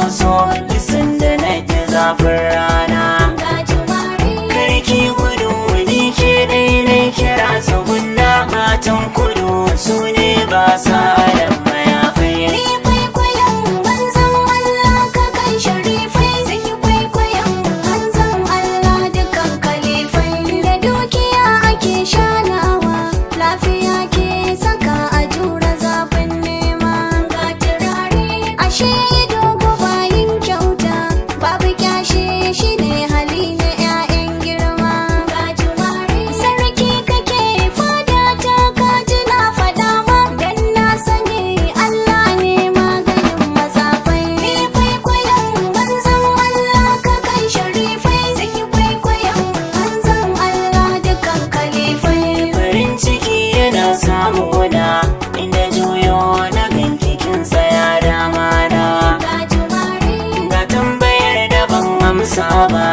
doso kisan da na ji zafin rana. Karki gudu ni ke daidai kira tsugunna matan kudu su ne ba sa da mayafai. Ni kwaikwayon manzon Allah ka kai sharifai, sun yi kwaikwayon manzon Allah dukan kalifai. Da dukiya ake shanawa, lafiya ke saka a jura zafin nema. Ga turare ashe dogo bayin kyauta, babu kyashe shi ne hali na 'ya'yan girma. Ga jumare sarki kake fada ta kaji na fada ma, dan na sani Allah ne maganin mazafai. Ni kwaikwayon manzon Allah ka kai sharifai, sun yi kwaikwayon manzon Allah dukan kalifai. Farin ciki yana samuna inda juyo na ganki kin tsaya dama na. Ga jumare Ga tambayar da ban amsa ba